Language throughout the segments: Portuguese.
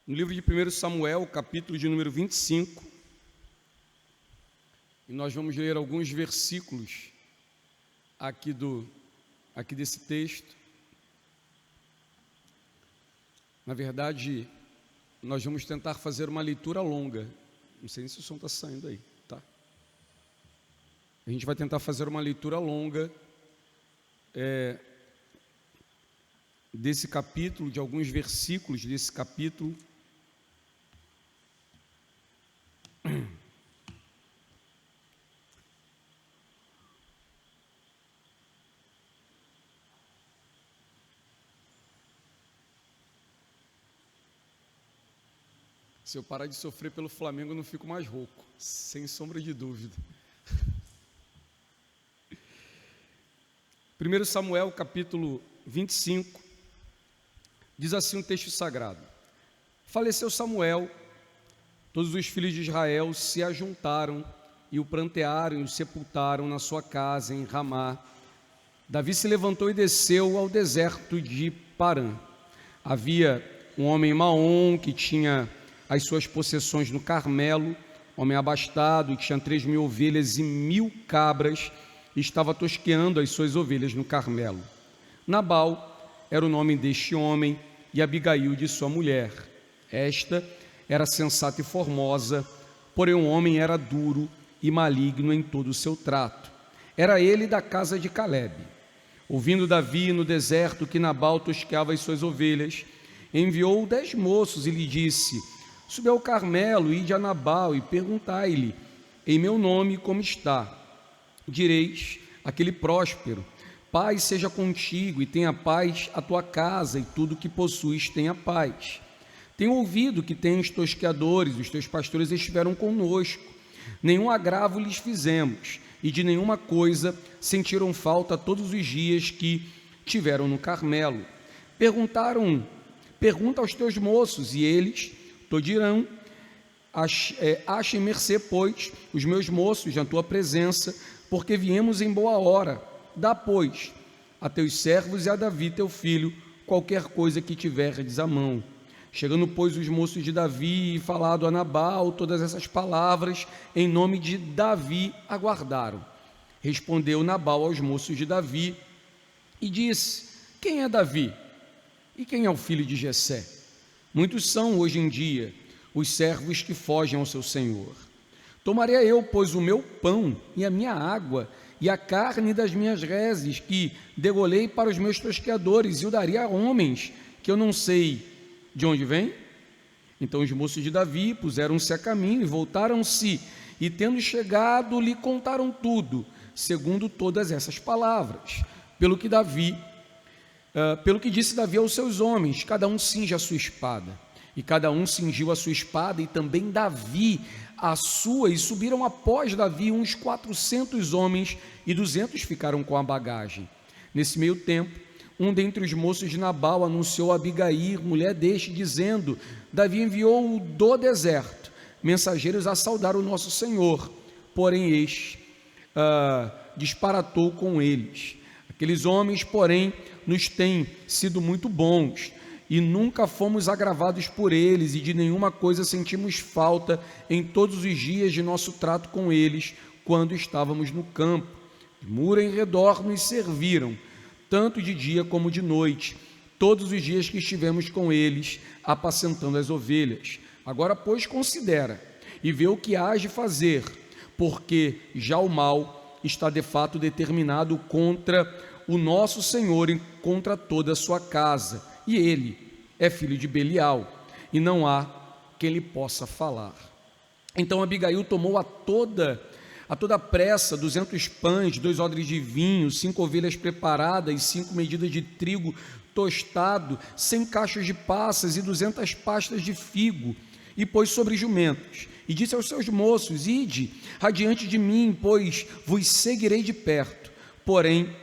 No livro de 1 Samuel, capítulo de número 25, e nós vamos ler alguns versículos aqui desse texto. Na verdade, nós vamos tentar fazer uma leitura longa. Não sei se o som está saindo aí, tá? A gente vai tentar fazer uma leitura longa desse capítulo, de alguns versículos desse capítulo. Se eu parar de sofrer pelo Flamengo, eu não fico mais rouco, sem sombra de dúvida. 1 Samuel, capítulo 25, diz assim um texto sagrado: Faleceu Samuel, todos os filhos de Israel se ajuntaram e o prantearam e o sepultaram na sua casa em Ramá. Davi se levantou e desceu ao deserto de Parã. Havia um homem Maom que tinha as suas possessões no Carmelo, homem abastado, que tinha 3.000 ovelhas e 1.000 cabras, e estava tosqueando as suas ovelhas no Carmelo. Nabal era o nome deste homem, e Abigail de sua mulher. Esta era sensata e formosa, porém o homem era duro e maligno em todo o seu trato. Era ele da casa de Caleb. Ouvindo Davi no deserto que Nabal tosqueava as suas ovelhas, enviou 10 moços e lhe disse: Subi ao Carmelo, ide a Nabal e perguntai-lhe, em meu nome como está? Direis, aquele próspero, paz seja contigo e tenha paz a tua casa e tudo que possuis tenha paz. Tenho ouvido que tens tosqueadores, os teus pastores estiveram conosco, nenhum agravo lhes fizemos e de nenhuma coisa sentiram falta todos os dias que tiveram no Carmelo. Pergunta aos teus moços e eles te dirão, achem mercê, pois, os meus moços na tua presença, porque viemos em boa hora. Dá, pois, a teus servos e a Davi teu filho qualquer coisa que tiverdes à mão. Chegando, pois, os moços de Davi e falado a Nabal todas essas palavras, em nome de Davi aguardaram. Respondeu Nabal aos moços de Davi e disse: Quem é Davi? E quem é o filho de Jessé? Muitos são hoje em dia os servos que fogem ao seu senhor. Tomarei eu, pois, o meu pão e a minha água e a carne das minhas reses, que degolei para os meus tosqueadores, e o daria a homens que eu não sei de onde vêm? Então os moços de Davi puseram-se a caminho e voltaram-se, e tendo chegado, lhe contaram tudo, segundo todas essas palavras. Pelo que disse Davi aos seus homens: cada um cinja a sua espada. E cada um cingiu a sua espada, e também Davi a sua, e subiram após Davi uns 400 homens, e 200 ficaram com a bagagem. Nesse meio tempo, um dentre os moços de Nabal anunciou a Abigail, mulher deste, dizendo: Davi enviou do deserto mensageiros a saudar o nosso senhor, porém este disparatou com eles. Aqueles homens, porém, nos têm sido muito bons, e nunca fomos agravados por eles, e de nenhuma coisa sentimos falta em todos os dias de nosso trato com eles, quando estávamos no campo. De muro em redor nos serviram, tanto de dia como de noite, todos os dias que estivemos com eles, apacentando as ovelhas. Agora, pois, considera e vê o que hás de fazer, porque já o mal está de fato determinado contra o nosso Senhor e contra toda a sua casa, e ele é filho de Belial, e não há quem lhe possa falar. Então Abigail tomou a toda pressa 200 pães, 2 odres de vinho, 5 ovelhas preparadas, 5 medidas de trigo tostado, 100 cachos de passas e 200 pastas de figo, e pôs sobre jumentos, e disse aos seus moços: Ide adiante de mim, pois vos seguirei de perto. Porém,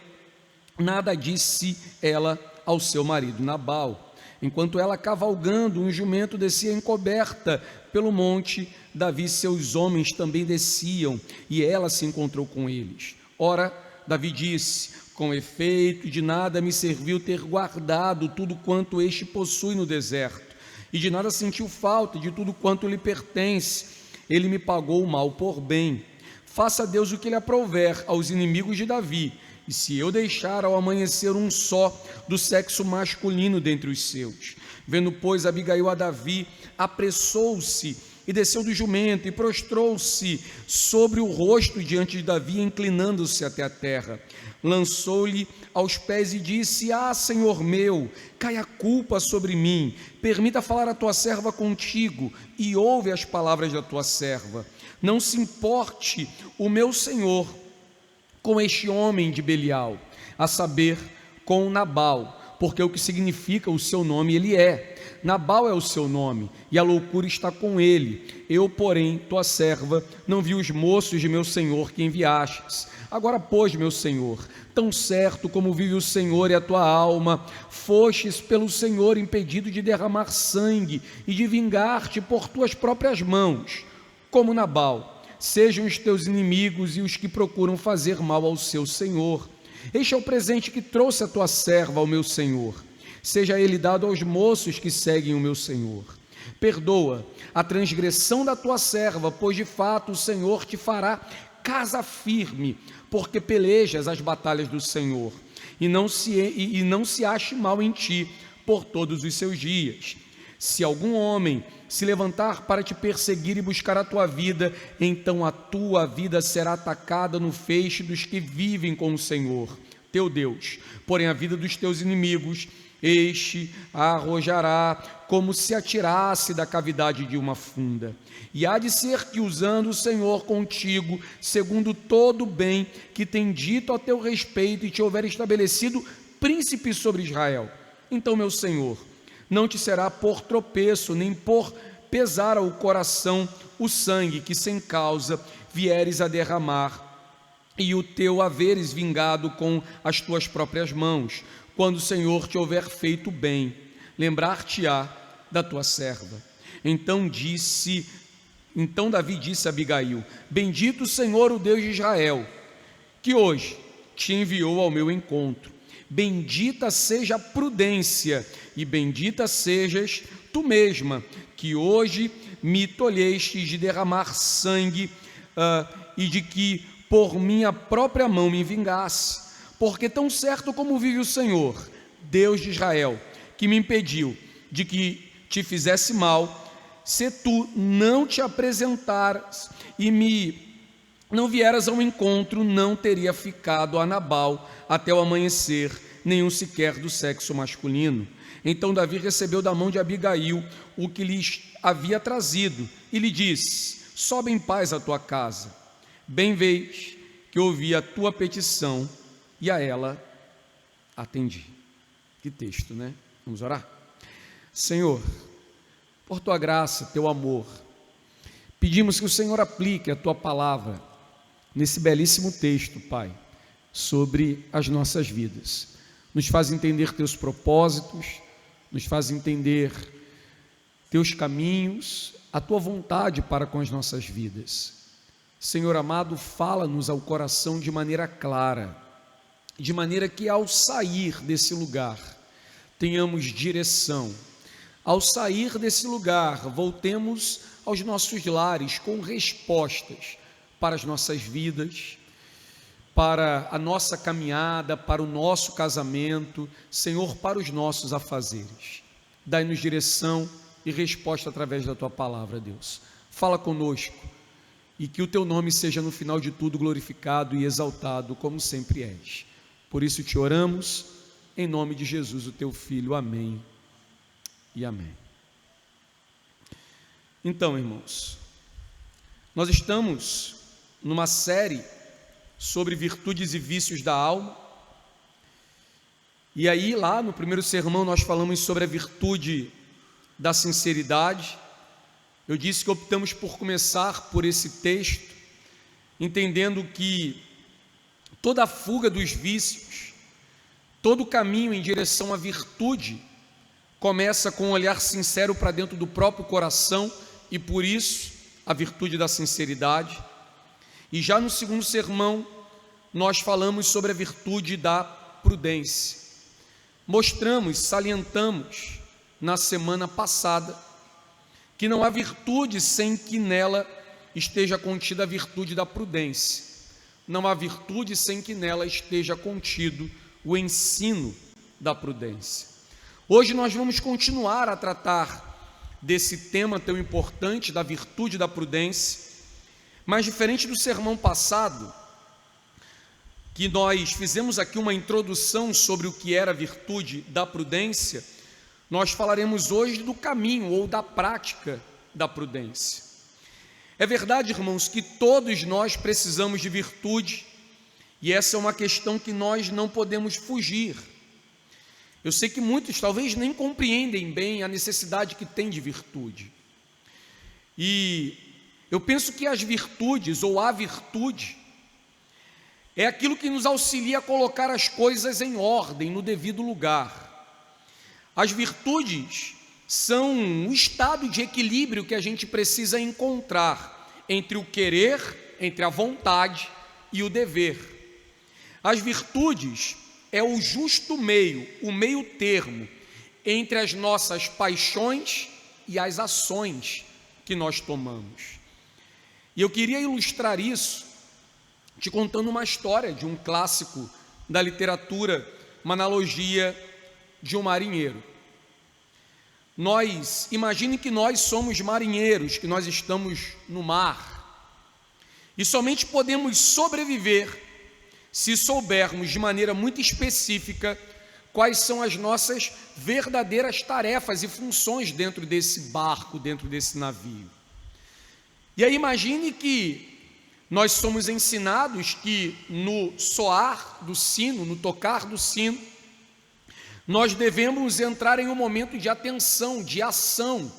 nada disse ela ao seu marido Nabal. Enquanto ela cavalgando, um jumento descia encoberta pelo monte, Davi e seus homens também desciam, e ela se encontrou com eles. Ora, Davi disse: com efeito, de nada me serviu ter guardado tudo quanto este possui no deserto, e de nada sentiu falta de tudo quanto lhe pertence. Ele me pagou o mal por bem. Faça Deus o que lhe aprouver aos inimigos de Davi, e se eu deixar ao amanhecer um só do sexo masculino dentre os seus. Vendo, pois, Abigail a Davi, apressou-se e desceu do jumento e prostrou-se sobre o rosto diante de Davi, inclinando-se até a terra. Lançou-lhe aos pés e disse: ah, Senhor meu, cai a culpa sobre mim, permita falar a tua serva contigo, e ouve as palavras da tua serva. Não se importe o meu senhor com este homem de Belial, a saber, com Nabal, porque o que significa o seu nome ele é. Nabal é o seu nome, e a loucura está com ele. Eu, porém, tua serva, não vi os moços de meu senhor que enviastes. Agora, pois, meu senhor, tão certo como vive o Senhor e a tua alma, fostes pelo Senhor impedido de derramar sangue e de vingar-te por tuas próprias mãos, como Nabal. Sejam os teus inimigos e os que procuram fazer mal ao seu senhor. Este é o presente que trouxe a tua serva ao meu senhor. Seja ele dado aos moços que seguem o meu senhor. Perdoa a transgressão da tua serva, pois de fato o Senhor te fará casa firme, porque pelejas as batalhas do Senhor, e não se ache mal em ti por todos os seus dias. Se algum homem se levantar para te perseguir e buscar a tua vida, então a tua vida será atacada no feixe dos que vivem com o Senhor, teu Deus. Porém a vida dos teus inimigos, este a arrojará como se atirasse da cavidade de uma funda. E há de ser que, usando o Senhor contigo, segundo todo o bem que tem dito a teu respeito, e te houver estabelecido príncipe sobre Israel, então, meu Senhor, não te será por tropeço, nem por pesar ao coração o sangue que sem causa vieres a derramar, e o teu haveres vingado com as tuas próprias mãos. Quando o Senhor te houver feito bem, lembrar-te-á da tua serva. Então Davi disse a Abigail: bendito o Senhor, o Deus de Israel, que hoje te enviou ao meu encontro. Bendita seja a prudência, e bendita sejas tu mesma, que hoje me tolheste de derramar sangue, e de que por minha própria mão me vingasse. Porque tão certo como vive o Senhor, Deus de Israel, que me impediu de que te fizesse mal, se tu não te apresentares e não vieras ao encontro, não teria ficado a Nabal até o amanhecer, nenhum sequer do sexo masculino. Então Davi recebeu da mão de Abigail o que lhe havia trazido, e lhe disse: sobe em paz à tua casa. Bem vês que ouvi a tua petição, e a ela atendi. Que texto, né? Vamos orar? Senhor, por tua graça, teu amor, pedimos que o Senhor aplique a tua palavra nesse belíssimo texto, Pai, sobre as nossas vidas. Nos faz entender teus propósitos, nos faz entender teus caminhos, a tua vontade para com as nossas vidas. Senhor amado, fala-nos ao coração de maneira clara, de maneira que ao sair desse lugar tenhamos direção. Ao sair desse lugar, voltemos aos nossos lares com respostas para as nossas vidas, para a nossa caminhada, para o nosso casamento, Senhor, para os nossos afazeres. Dai-nos direção e resposta através da tua palavra, Deus. Fala conosco, e que o teu nome seja no final de tudo glorificado e exaltado, como sempre és. Por isso te oramos, em nome de Jesus, o teu Filho. Amém e amém. Então, irmãos, nós estamos numa série sobre virtudes e vícios da alma, e aí lá no primeiro sermão nós falamos sobre a virtude da sinceridade. Eu disse que optamos por começar por esse texto, entendendo que toda a fuga dos vícios, todo o caminho em direção à virtude, começa com um olhar sincero para dentro do próprio coração, e por isso a virtude da sinceridade. E já no segundo sermão nós falamos sobre a virtude da prudência. Mostramos, salientamos na semana passada que não há virtude sem que nela esteja contida a virtude da prudência. Não há virtude sem que nela esteja contido o ensino da prudência. Hoje nós vamos continuar a tratar desse tema tão importante da virtude da prudência, mas diferente do sermão passado, que nós fizemos aqui uma introdução sobre o que era a virtude da prudência, nós falaremos hoje do caminho ou da prática da prudência. É verdade, irmãos, que todos nós precisamos de virtude, e essa é uma questão que nós não podemos fugir. Eu sei que muitos talvez nem compreendem bem a necessidade que tem de virtude. E eu penso que as virtudes, ou a virtude, é aquilo que nos auxilia a colocar as coisas em ordem, no devido lugar. As virtudes são o estado de equilíbrio que a gente precisa encontrar entre o querer, entre a vontade e o dever. As virtudes é o justo meio, o meio termo entre as nossas paixões e as ações que nós tomamos. E eu queria ilustrar isso te contando uma história de um clássico da literatura, uma analogia de um marinheiro. Imagine que nós somos marinheiros, que nós estamos no mar, e somente podemos sobreviver se soubermos de maneira muito específica quais são as nossas verdadeiras tarefas e funções dentro desse barco, dentro desse navio. E aí imagine que nós somos ensinados que no soar do sino, no tocar do sino, nós devemos entrar em um momento de atenção, de ação.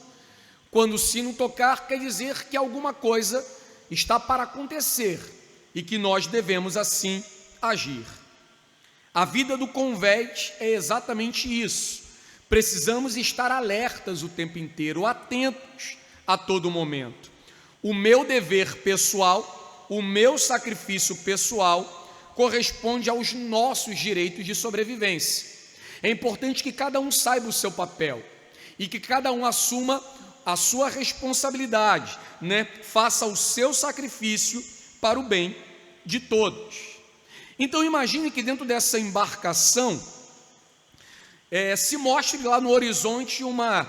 Quando o sino tocar, quer dizer que alguma coisa está para acontecer e que nós devemos assim agir. A vida do convés é exatamente isso. Precisamos estar alertas o tempo inteiro, atentos a todo momento. O meu dever pessoal, o meu sacrifício pessoal corresponde aos nossos direitos de sobrevivência. É importante que cada um saiba o seu papel e que cada um assuma a sua responsabilidade, faça o seu sacrifício para o bem de todos. Então imagine que dentro dessa embarcação se mostre lá no horizonte uma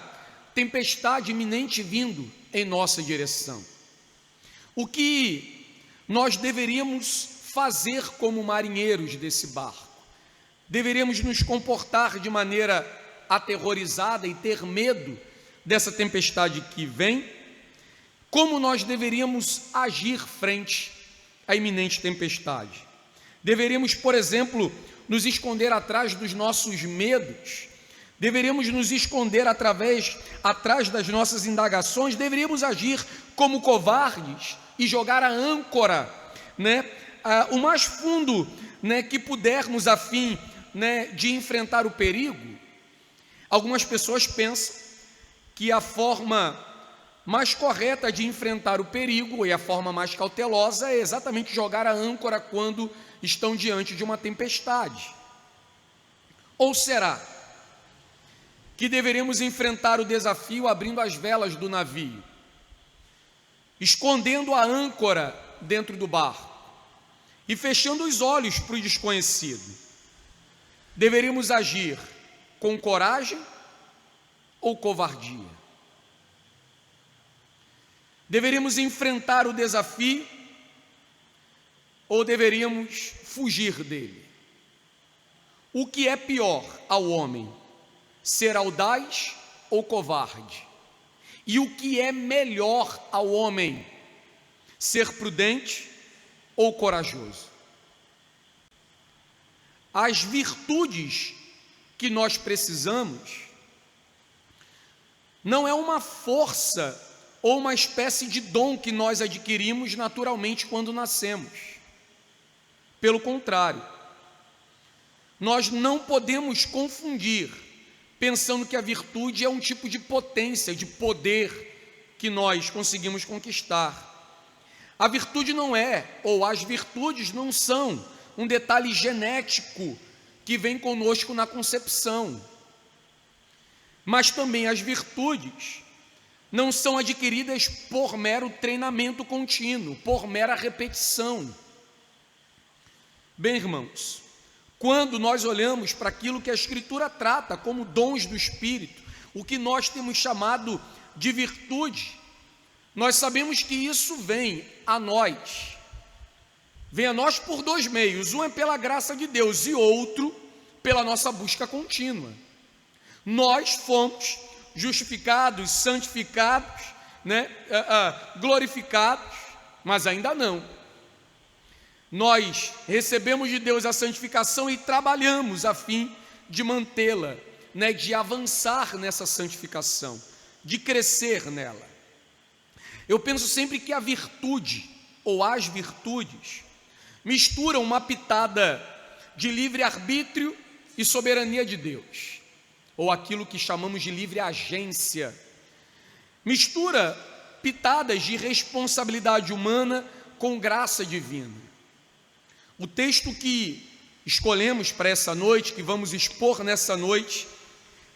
tempestade iminente vindo em nossa direção. O que nós deveríamos fazer como marinheiros desse barco? Deveríamos nos comportar de maneira aterrorizada e ter medo dessa tempestade que vem? Como nós deveríamos agir frente à iminente tempestade? Deveríamos, por exemplo, nos esconder atrás dos nossos medos? Deveríamos nos esconder atrás das nossas indagações? Deveríamos agir como covardes e jogar a âncora, o mais fundo, que pudermos a fim de enfrentar o perigo? Algumas pessoas pensam que a forma mais correta de enfrentar o perigo e a forma mais cautelosa é exatamente jogar a âncora quando estão diante de uma tempestade. Ou será que deveremos enfrentar o desafio abrindo as velas do navio, escondendo a âncora dentro do barco e fechando os olhos para o desconhecido? Deveríamos agir com coragem ou covardia? Deveríamos enfrentar o desafio ou deveríamos fugir dele? O que é pior ao homem, ser audaz ou covarde? E o que é melhor ao homem, ser prudente ou corajoso? As virtudes que nós precisamos não é uma força ou uma espécie de dom que nós adquirimos naturalmente quando nascemos. Pelo contrário, nós não podemos confundir, pensando que a virtude é um tipo de potência, de poder que nós conseguimos conquistar. A virtude não é, ou as virtudes não são um detalhe genético que vem conosco na concepção. Mas também as virtudes não são adquiridas por mero treinamento contínuo, por mera repetição. Bem, irmãos, quando nós olhamos para aquilo que a Escritura trata como dons do Espírito, o que nós temos chamado de virtude, nós sabemos que isso vem a nós por dois meios: um é pela graça de Deus e outro pela nossa busca contínua. Nós fomos justificados, santificados, glorificados, mas ainda não. Nós recebemos de Deus a santificação e trabalhamos a fim de mantê-la, de avançar nessa santificação, de crescer nela. Eu penso sempre que a virtude, ou as virtudes, misturam uma pitada de livre-arbítrio e soberania de Deus, ou aquilo que chamamos de livre agência. Mistura pitadas de responsabilidade humana com graça divina. O texto que escolhemos para essa noite, que vamos expor nessa noite,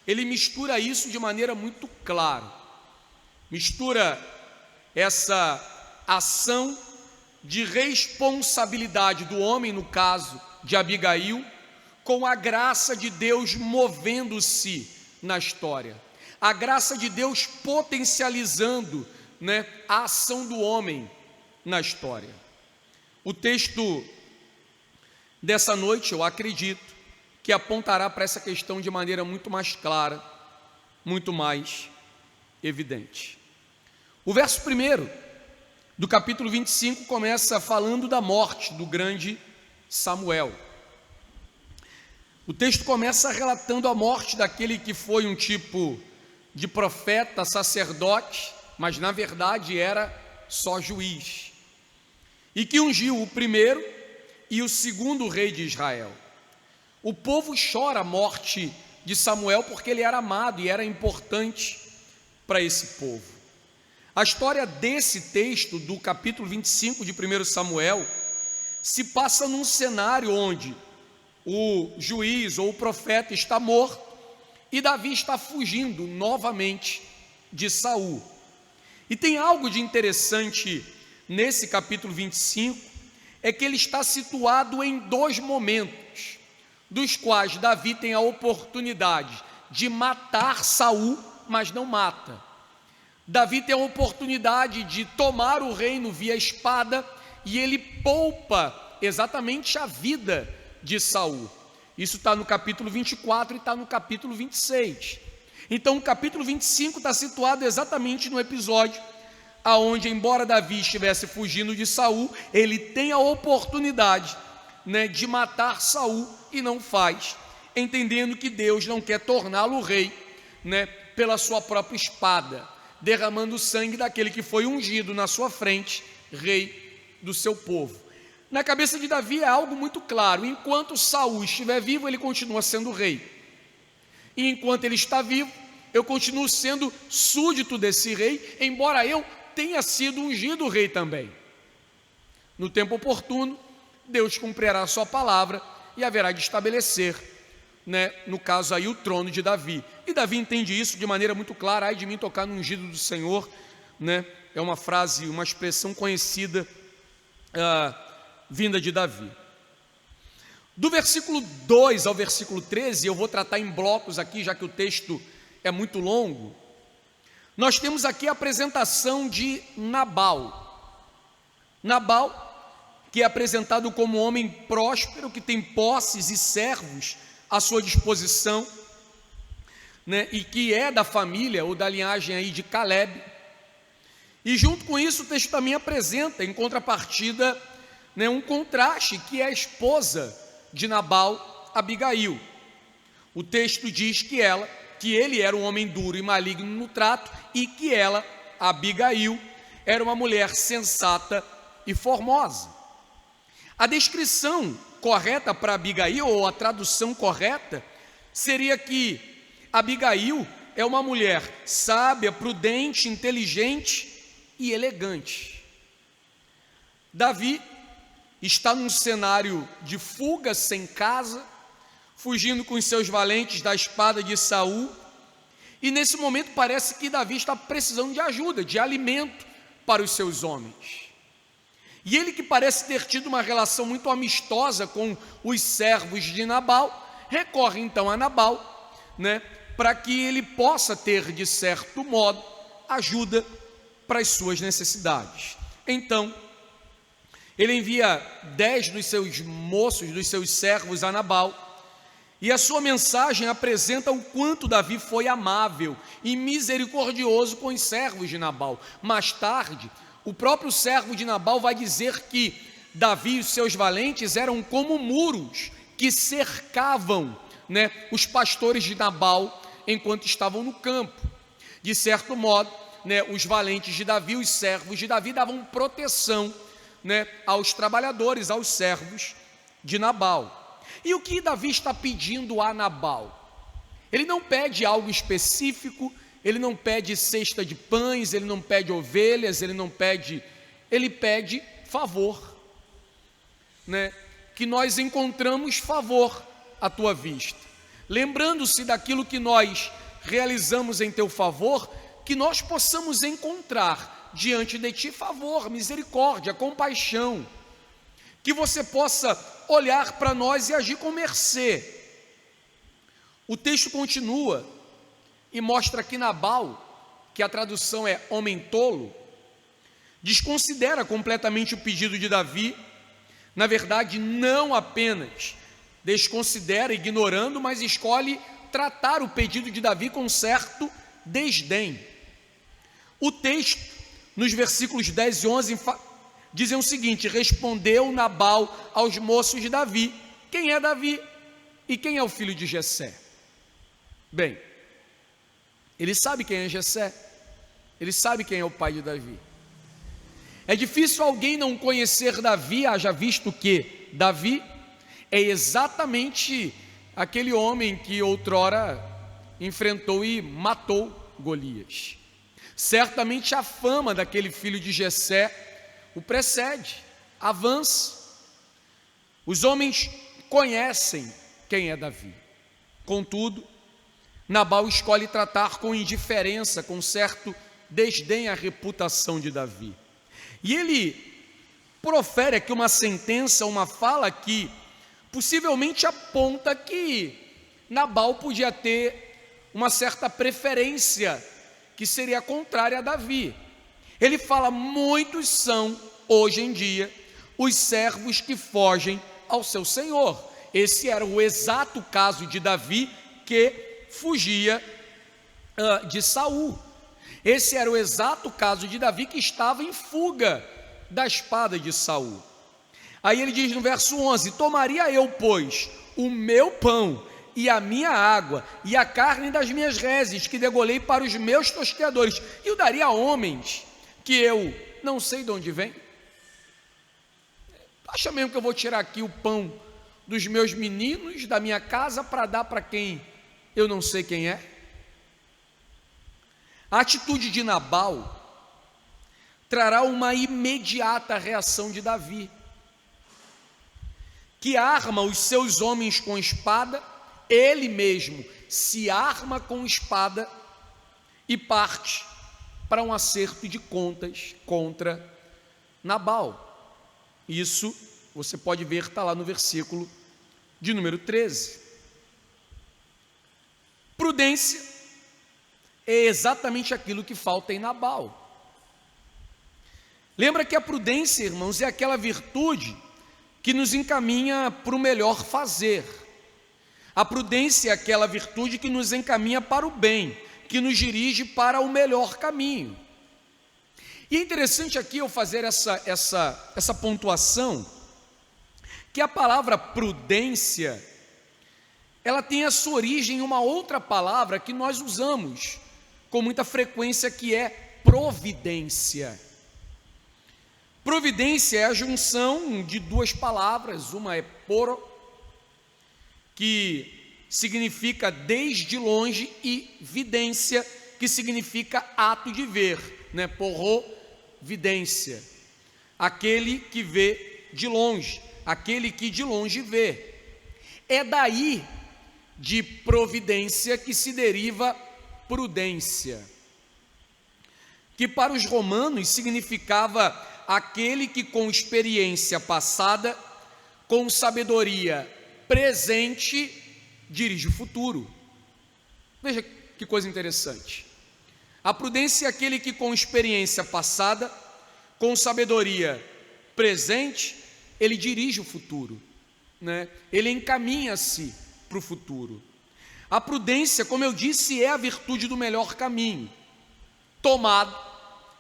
ele mistura isso de maneira muito clara. Mistura essa ação de responsabilidade do homem, no caso de Abigail, com a graça de Deus movendo-se na história, a graça de Deus potencializando, a ação do homem na história. O texto dessa noite, eu acredito, que apontará para essa questão de maneira muito mais clara, muito mais evidente. O verso 1 do capítulo 25 começa falando da morte do grande Samuel. O texto começa relatando a morte daquele que foi um tipo de profeta, sacerdote, mas na verdade era só juiz, e que ungiu o primeiro e o segundo rei de Israel. O povo chora a morte de Samuel porque ele era amado e era importante para esse povo. A história desse texto, do capítulo 25 de 1 Samuel, se passa num cenário onde o juiz ou o profeta está morto e Davi está fugindo novamente de Saul. E tem algo de interessante nesse capítulo 25, é que ele está situado em dois momentos, dos quais Davi tem a oportunidade de matar Saul, mas não mata. Davi tem a oportunidade de tomar o reino via espada, e ele poupa exatamente a vida de Saul. Isso está no capítulo 24 e está no capítulo 26. Então o capítulo 25 está situado exatamente no episódio aonde, embora Davi estivesse fugindo de Saul, ele tem a oportunidade, de matar Saul e não faz, entendendo que Deus não quer torná-lo rei, pela sua própria espada, derramando o sangue daquele que foi ungido na sua frente, rei do seu povo. Na cabeça de Davi é algo muito claro: enquanto Saul estiver vivo, ele continua sendo rei, e enquanto ele está vivo, eu continuo sendo súdito desse rei, embora eu tenha sido ungido rei também. No tempo oportuno, Deus cumprirá a sua palavra e haverá de estabelecer, no caso aí, o trono de Davi. E Davi entende isso de maneira muito clara: ai de mim tocar no ungido do Senhor, é uma frase, uma expressão conhecida, vinda de Davi. Do versículo 2 ao versículo 13, eu vou tratar em blocos aqui, já que o texto é muito longo. Nós temos aqui a apresentação de Nabal. Nabal, que é apresentado como um homem próspero, que tem posses e servos à sua disposição, e que é da família ou da linhagem aí de Caleb. E junto com isso o texto também apresenta, em contrapartida, um contraste, que é a esposa de Nabal, Abigail. O texto diz que ele era um homem duro e maligno no trato, e que ela, Abigail, era uma mulher sensata e formosa. A descrição correta para Abigail, ou a tradução correta, seria que Abigail é uma mulher sábia, prudente, inteligente e elegante. Davi está num cenário de fuga, sem casa, fugindo com os seus valentes da espada de Saul, e nesse momento parece que Davi está precisando de ajuda, de alimento para os seus homens. E ele, que parece ter tido uma relação muito amistosa com os servos de Nabal, recorre então a Nabal, para que ele possa ter, de certo modo, ajuda para as suas necessidades. Então, ele envia 10 dos seus moços, dos seus servos a Nabal, e a sua mensagem apresenta o quanto Davi foi amável e misericordioso com os servos de Nabal. Mais tarde, o próprio servo de Nabal vai dizer que Davi e os seus valentes eram como muros que cercavam, os pastores de Nabal enquanto estavam no campo. De certo modo, os valentes de Davi, os servos de Davi, davam proteção, aos trabalhadores, aos servos de Nabal. E o que Davi está pedindo a Nabal? Ele não pede algo específico, ele não pede cesta de pães, ele não pede ovelhas, ele pede favor, que nós encontramos favor à tua vista, lembrando-se daquilo que nós realizamos em teu favor, que nós possamos encontrar diante de ti favor, misericórdia, compaixão, que você possa olhar para nós e agir com mercê. O texto continua e mostra que Nabal, que a tradução é homem tolo, desconsidera completamente o pedido de Davi. Na verdade, não apenas desconsidera, ignorando, mas escolhe tratar o pedido de Davi com certo desdém. O texto, nos versículos 10 e 11, dizem o seguinte: respondeu Nabal aos moços de Davi. Quem é Davi? E quem é o filho de Jessé? Bem, ele sabe quem é Jessé, ele sabe quem é o pai de Davi. É difícil alguém não conhecer Davi, haja visto que Davi é exatamente aquele homem que outrora enfrentou e matou Golias. Certamente a fama daquele filho de Jessé o precede, avança. Os homens conhecem quem é Davi. Contudo, Nabal escolhe tratar com indiferença, com certo desdém a reputação de Davi. E ele profere aqui uma sentença, uma fala que possivelmente aponta que Nabal podia ter uma certa preferência que seria contrária a Davi. Ele fala: muitos são, hoje em dia, os servos que fogem ao seu senhor. Esse era o exato caso de Davi, que fugia de Saul. Esse era o exato caso de Davi, que estava em fuga da espada de Saul. Aí ele diz no verso 11: tomaria eu, pois, o meu pão e a minha água e a carne das minhas reses, que degolei para os meus tosqueadores, e o daria a homens que eu não sei de onde vem? Acha mesmo que eu vou tirar aqui o pão dos meus meninos, da minha casa, para dar para quem eu não sei quem é? A atitude de Nabal trará uma imediata reação de Davi, que arma os seus homens com espada. Ele mesmo se arma com espada e parte para um acerto de contas contra Nabal. Isso você pode ver, está lá no versículo de número 13. Prudência é exatamente aquilo que falta em Nabal. Lembra que a prudência, irmãos, é aquela virtude que nos encaminha para o melhor fazer. A prudência é aquela virtude que nos encaminha para o bem, que nos dirige para o melhor caminho. E é interessante aqui eu fazer essa pontuação, que a palavra prudência, ela tem a sua origem em uma outra palavra que nós usamos com muita frequência, que é providência. Providência é a junção de duas palavras, uma é poro, que significa desde longe, e vidência, que significa ato de ver, porro, vidência, aquele que vê de longe, aquele que de longe vê. É daí de providência que se deriva prudência, que para os romanos significava aquele que com experiência passada, com sabedoria presente, dirige o futuro. Veja que coisa interessante. A prudência é aquele que com experiência passada, com sabedoria presente, ele dirige o futuro, né? Ele encaminha-se para o futuro. A prudência, como eu disse, é a virtude do melhor caminho, tomado,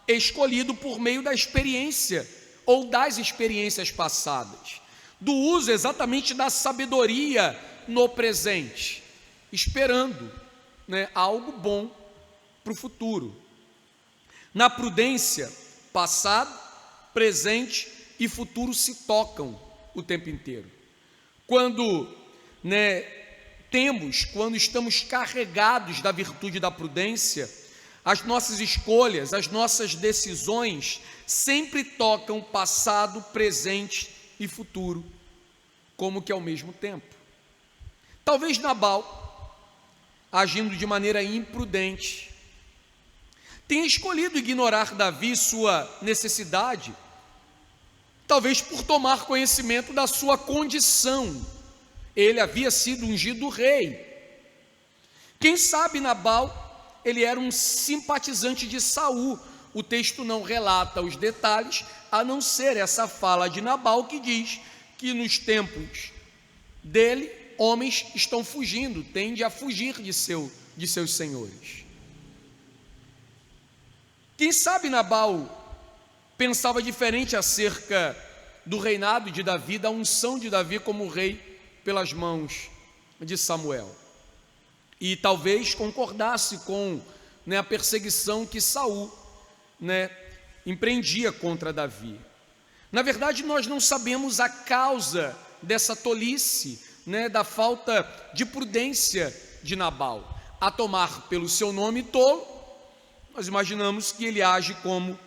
escolhido por meio da experiência ou das experiências passadas, do uso exatamente da sabedoria no presente, esperando, né, algo bom para o futuro. Na prudência, passado, presente e futuro se tocam o tempo inteiro. Quando quando estamos carregados da virtude da prudência, as nossas escolhas, as nossas decisões sempre tocam passado, presente e futuro, como que ao mesmo tempo. Talvez Nabal, agindo de maneira imprudente, tenha escolhido ignorar Davi sua necessidade, talvez por tomar conhecimento da sua condição. Ele havia sido ungido rei. Quem sabe Nabal, ele era um simpatizante de Saul. O texto não relata os detalhes, a não ser essa fala de Nabal que diz que nos tempos dele, homens estão fugindo, tende a fugir de seus senhores. Quem sabe Nabal pensava diferente acerca do reinado de Davi, da unção de Davi como rei pelas mãos de Samuel, e talvez concordasse com a perseguição que Saul empreendia contra Davi. Na verdade, nós não sabemos a causa dessa tolice, da falta de prudência de Nabal. A tomar pelo seu nome tolo, nós imaginamos que ele age como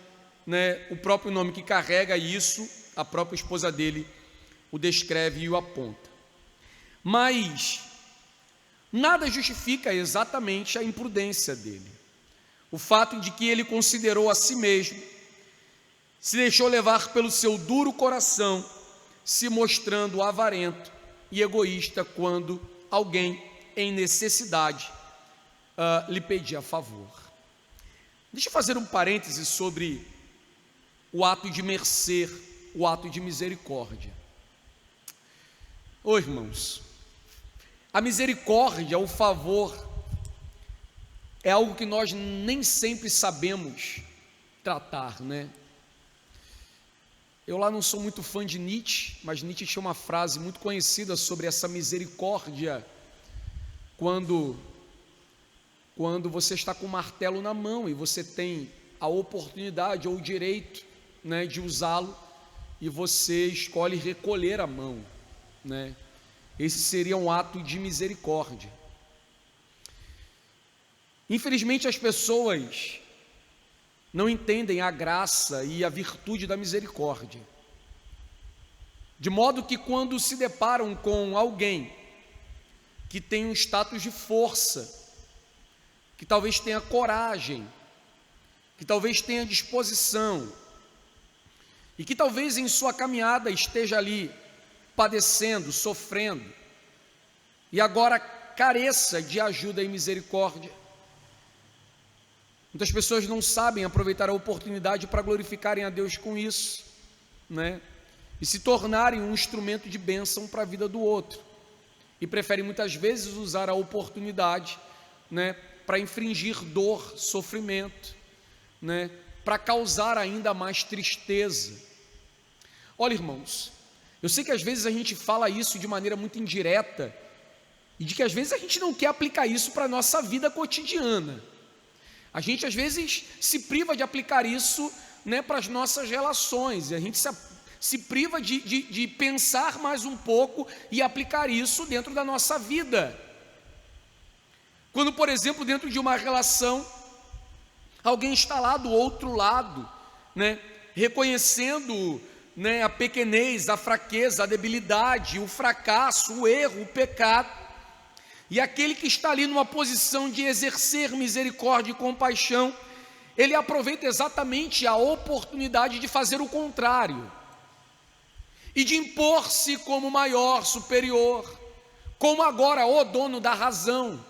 o próprio nome que carrega isso, a própria esposa dele o descreve e o aponta. Mas nada justifica exatamente a imprudência dele. O fato de que ele considerou a si mesmo, se deixou levar pelo seu duro coração, se mostrando avarento e egoísta quando alguém em necessidade lhe pedia favor. Deixa eu fazer um parêntese sobre o ato de mercê, o ato de misericórdia. Irmãos, a misericórdia, o favor, é algo que nós nem sempre sabemos tratar, Eu lá não sou muito fã de Nietzsche, mas Nietzsche tinha uma frase muito conhecida sobre essa misericórdia, quando você está com o martelo na mão e você tem a oportunidade ou o direito, de usá-lo, e você escolhe recolher a mão, Esse seria um ato de misericórdia. Infelizmente, as pessoas não entendem a graça e a virtude da misericórdia, de modo que quando se deparam com alguém que tem um status de força, que talvez tenha coragem, que talvez tenha disposição, e que talvez em sua caminhada esteja ali padecendo, sofrendo, e agora careça de ajuda e misericórdia, muitas pessoas não sabem aproveitar a oportunidade para glorificarem a Deus com isso, e se tornarem um instrumento de bênção para a vida do outro, e preferem muitas vezes usar a oportunidade, para infringir dor, sofrimento, para causar ainda mais tristeza. Olha, irmãos, eu sei que às vezes a gente fala isso de maneira muito indireta, e de que às vezes a gente não quer aplicar isso para a nossa vida cotidiana. A gente às vezes se priva de aplicar isso, para as nossas relações, e a gente se priva de pensar mais um pouco e aplicar isso dentro da nossa vida. Quando, por exemplo, dentro de uma relação, alguém está lá do outro lado, reconhecendo né, a pequenez, a fraqueza, a debilidade, o fracasso, o erro, o pecado. E aquele que está ali numa posição de exercer misericórdia e compaixão, ele aproveita exatamente a oportunidade de fazer o contrário e de impor-se como maior, superior, como agora o dono da razão.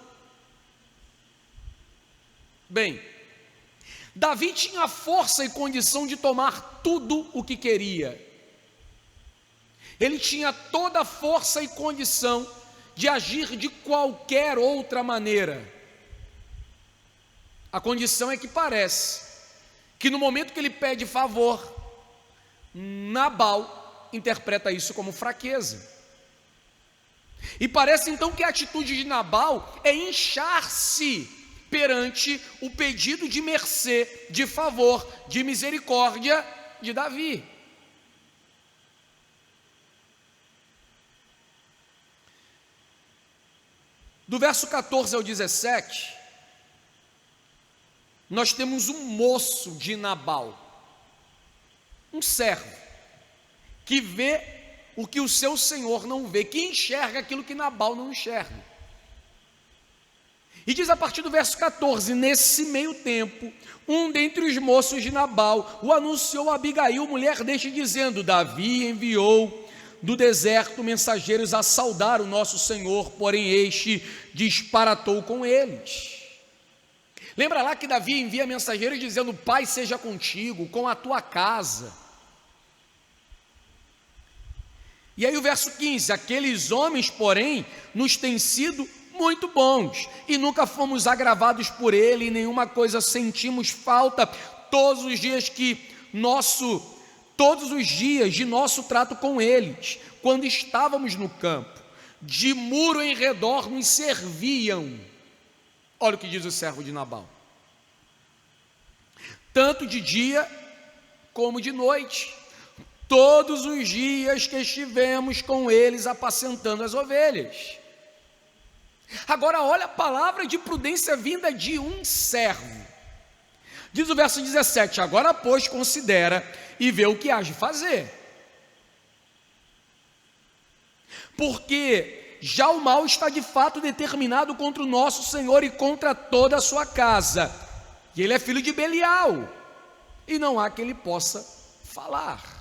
Bem, Davi tinha força e condição de tomar tudo o que queria. Ele tinha toda a força e condição de agir de qualquer outra maneira. A condição é que parece que no momento que ele pede favor, Nabal interpreta isso como fraqueza. E parece então que a atitude de Nabal é inchar-se perante o pedido de mercê, de favor, de misericórdia de Davi. Do verso 14 ao 17, nós temos um moço de Nabal, um servo, que vê o que o seu senhor não vê, que enxerga aquilo que Nabal não enxerga. E diz a partir do verso 14: nesse meio tempo, um dentre os moços de Nabal o anunciou a Abigail, mulher deste, dizendo: Davi enviou do deserto mensageiros a saudar o nosso senhor, porém este disparatou com eles. Lembra lá que Davi envia mensageiros dizendo: Pai seja contigo, com a tua casa. E aí o verso 15: aqueles homens, porém, nos têm sido muito bons, e nunca fomos agravados por ele, e nenhuma coisa sentimos falta todos os dias de nosso trato com eles, quando estávamos no campo, de muro em redor nos serviam. Olha o que diz o servo de Nabal: tanto de dia como de noite, todos os dias que estivemos com eles apacentando as ovelhas. Agora olha a palavra de prudência vinda de um servo. Diz o verso 17: agora pois considera e vê o que hás de fazer, porque já o mal está de fato determinado contra o nosso Senhor e contra toda a sua casa, e ele é filho de Belial, e não há que ele possa falar.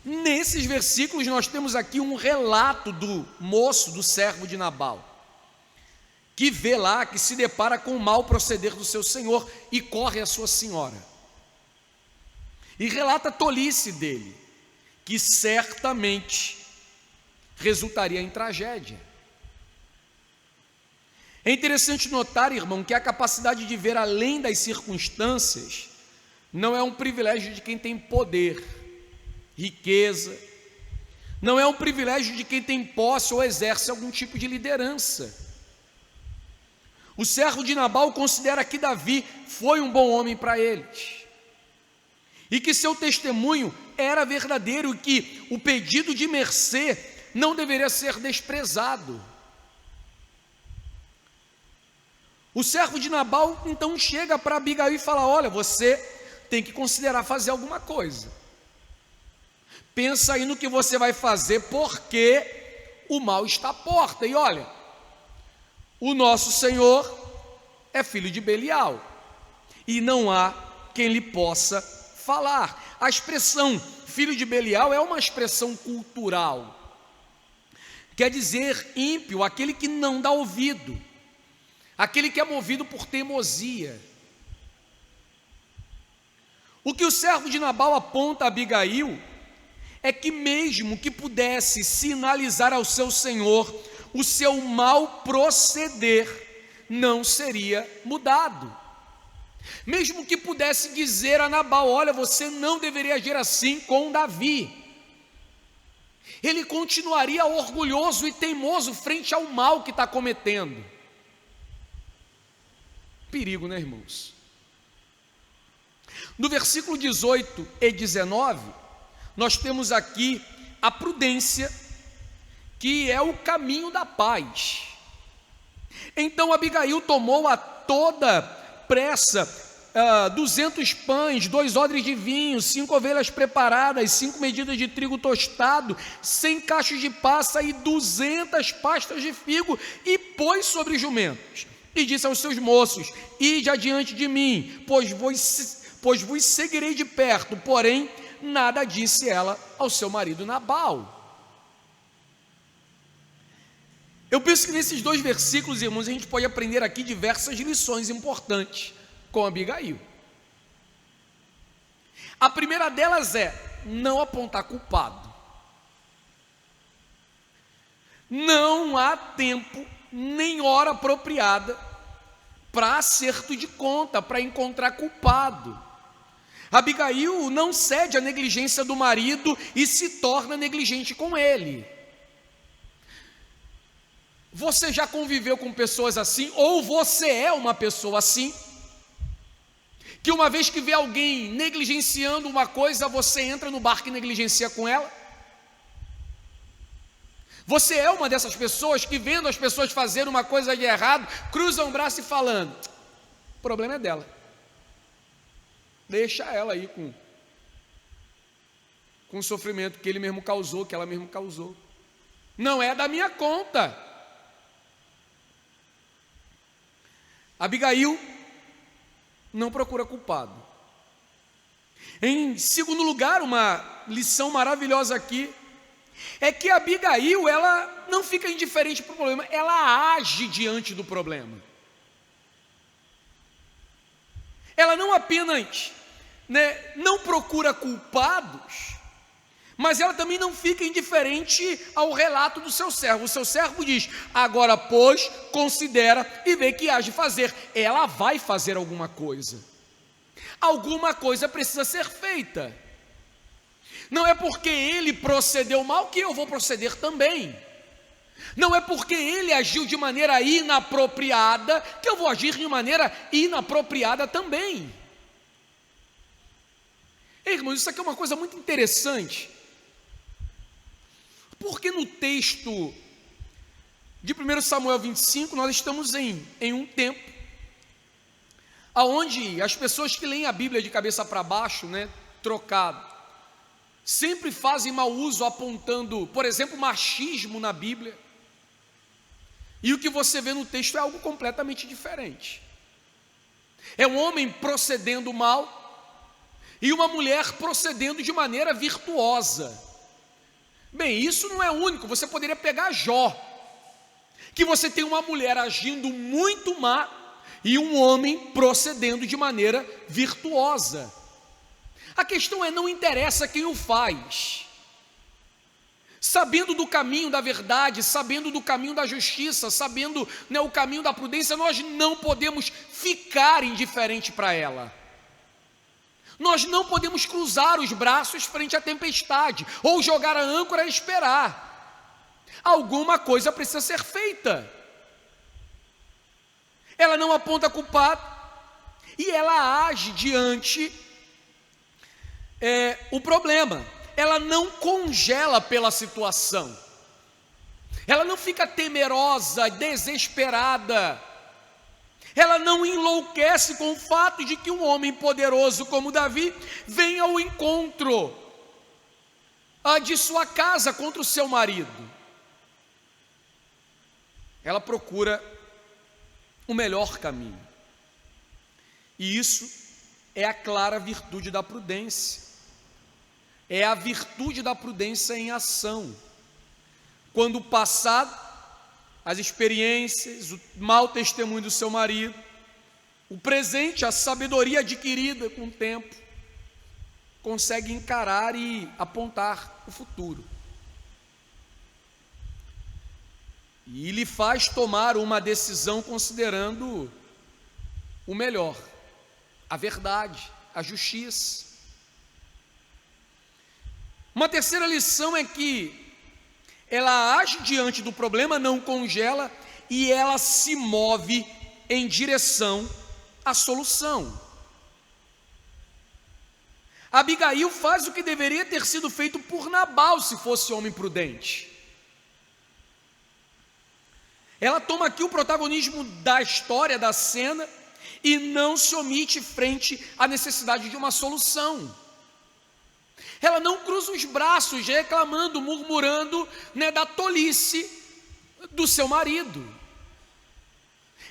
Nesses versículos nós temos aqui um relato do moço, do servo de Nabal, que vê lá, que se depara com o mau proceder do seu senhor e corre à sua senhora, e relata a tolice dele, que certamente resultaria em tragédia. É interessante notar, irmão, que a capacidade de ver além das circunstâncias não é um privilégio de quem tem poder, riqueza, não é um privilégio de quem tem posse ou exerce algum tipo de liderança. O servo de Nabal considera que Davi foi um bom homem para eles, e que seu testemunho era verdadeiro, e que o pedido de mercê não deveria ser desprezado. O servo de Nabal então chega para Abigail e fala: olha, você tem que considerar fazer alguma coisa, pensa aí no que você vai fazer, porque o mal está à porta. E olha, o nosso Senhor é filho de Belial, e não há quem lhe possa falar. A expressão filho de Belial é uma expressão cultural, quer dizer ímpio, aquele que não dá ouvido, aquele que é movido por teimosia. O que o servo de Nabal aponta a Abigail é que, mesmo que pudesse sinalizar ao seu senhor o seu mau proceder, não seria mudado. Mesmo que pudesse dizer a Nabal: olha, você não deveria agir assim com Davi, ele continuaria orgulhoso e teimoso frente ao mal que está cometendo. Perigo, né, irmãos? No versículo 18 e 19, nós temos aqui a prudência, que é o caminho da paz. Então Abigail tomou a toda pressa 200 pães, 2 odres de vinho, 5 ovelhas preparadas, 5 medidas de trigo tostado, 100 cachos de passa e 200 pastas de figo, e pôs sobre jumentos. E disse aos seus moços: ide adiante de mim, pois vos seguirei de perto. Porém, nada disse ela ao seu marido Nabal. Eu penso que nesses 2 versículos, irmãos, a gente pode aprender aqui diversas lições importantes com Abigail. A primeira delas é não apontar culpado. Não há tempo nem hora apropriada para acerto de conta, para encontrar culpado. Abigail não cede à negligência do marido e se torna negligente com ele. Você já conviveu com pessoas assim, ou você é uma pessoa assim, que uma vez que vê alguém negligenciando uma coisa, você entra no barco e negligencia com ela? Você é uma dessas pessoas que, vendo as pessoas fazerem uma coisa de errado, cruza um braço e falando: o problema é dela, deixa ela aí com o sofrimento que ele mesmo causou, que ela mesmo causou, não é da minha conta. Abigail não procura culpado. Em segundo lugar, uma lição maravilhosa aqui é que Abigail, ela não fica indiferente para o problema, ela age diante do problema. Ela não apenas não procura culpados, mas ela também não fica indiferente ao relato do seu servo. O seu servo diz: agora, pois, considera e vê que há de fazer. Ela vai fazer alguma coisa. Alguma coisa precisa ser feita. Não é porque ele procedeu mal que eu vou proceder também. Não é porque ele agiu de maneira inapropriada que eu vou agir de maneira inapropriada também. Irmãos, isso aqui é uma coisa muito interessante, porque no texto de 1 Samuel 25, nós estamos em um tempo onde as pessoas que leem a Bíblia de cabeça para baixo, trocado, sempre fazem mau uso apontando, por exemplo, machismo na Bíblia, e o que você vê no texto é algo completamente diferente. É um homem procedendo mal e uma mulher procedendo de maneira virtuosa. Bem, isso não é único. Você poderia pegar Jó, que você tem uma mulher agindo muito má e um homem procedendo de maneira virtuosa. A questão é, não interessa quem o faz. Sabendo do caminho da verdade, sabendo do caminho da justiça, sabendo o caminho da prudência, nós não podemos ficar indiferente para ela. Nós não podemos cruzar os braços frente à tempestade, ou jogar a âncora e esperar. Alguma coisa precisa ser feita. Ela não aponta culpado, e ela age diante o problema. Ela não congela pela situação. Ela não fica temerosa, desesperada. Ela não enlouquece com o fato de que um homem poderoso como Davi vem ao encontro de sua casa contra o seu marido. Ela procura o melhor caminho. E isso é a clara virtude da prudência. É a virtude da prudência em ação. Quando o passado, as experiências, o mau testemunho do seu marido, o presente, a sabedoria adquirida com o tempo, consegue encarar e apontar o futuro. E lhe faz tomar uma decisão considerando o melhor, a verdade, a justiça. Uma terceira lição é que ela age diante do problema, não congela, e ela se move em direção à solução. Abigail faz o que deveria ter sido feito por Nabal se fosse homem prudente. Ela toma aqui o protagonismo da história, da cena, e não se omite frente à necessidade de uma solução. Ela não cruza os braços reclamando, murmurando, da tolice do seu marido.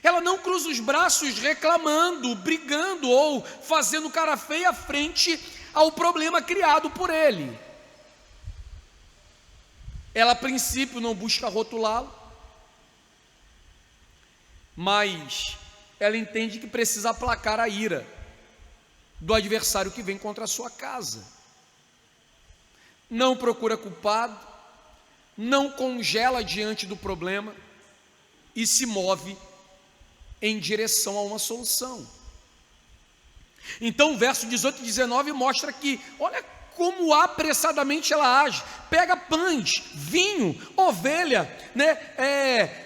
Ela não cruza os braços reclamando, brigando ou fazendo cara feia frente ao problema criado por ele. Ela, a princípio, não busca rotulá-lo, mas ela entende que precisa aplacar a ira do adversário que vem contra a sua casa. Não procura culpado, não congela diante do problema e se move em direção a uma solução. Então o verso 18 e 19 mostra que, olha como apressadamente ela age. Pega pães, vinho, ovelha,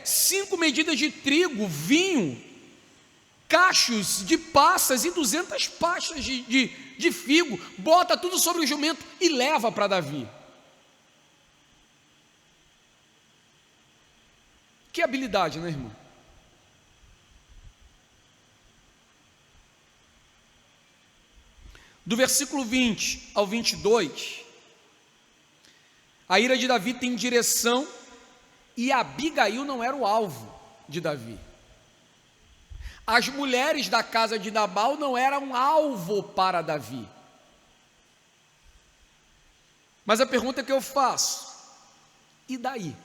5 medidas de trigo, vinho, cachos de passas e 200 pastas de figo, bota tudo sobre o jumento e leva para Davi. Que habilidade, né, irmão? Do versículo 20 ao 22, a ira de Davi tem direção e Abigail não era o alvo de Davi. As mulheres da casa de Nabal não eram alvo para Davi. Mas a pergunta que eu faço, e daí?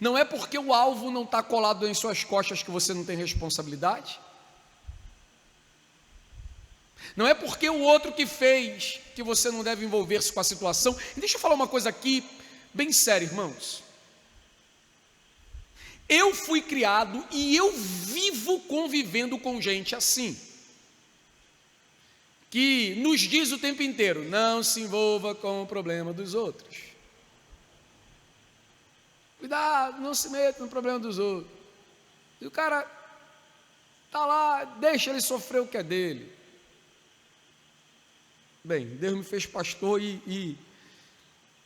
Não é porque o alvo não está colado em suas costas que você não tem responsabilidade? Não é porque o outro que fez que você não deve envolver-se com a situação. E deixa eu falar uma coisa aqui bem séria, irmãos. Eu fui criado e eu vivo convivendo com gente assim, que nos diz o tempo inteiro: não se envolva com o problema dos outros. Cuidado, não se meta no problema dos outros. E o cara está lá, deixa ele sofrer o que é dele. Bem, Deus me fez pastor e